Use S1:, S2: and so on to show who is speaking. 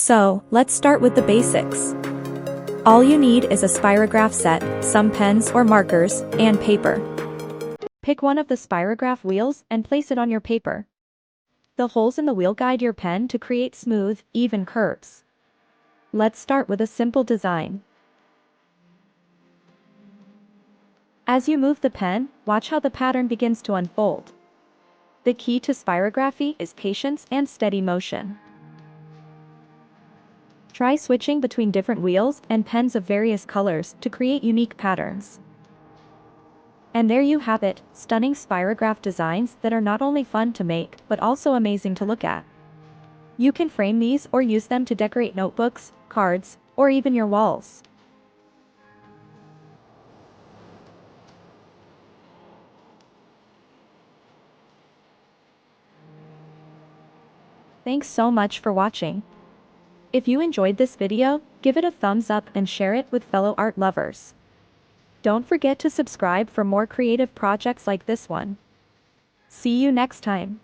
S1: So, let's start with the basics. All you need is a Spirograph set, some pens or markers, and paper. Pick one of the Spirograph wheels and place it on your paper. The holes in the wheel guide your pen to create smooth, even curves. Let's start with a simple design. As you move the pen, watch how the pattern begins to unfold. The key to spirography is patience and steady motion. Try switching between different wheels and pens of various colors to create unique patterns. And there you have it, stunning spirograph designs that are not only fun to make, but also amazing to look at. You can frame these or use them to decorate notebooks, cards, or even your walls. Thanks so much for watching. If you enjoyed this video, give it a thumbs up and share it with fellow art lovers. Don't forget to subscribe for more creative projects like this one. See you next time.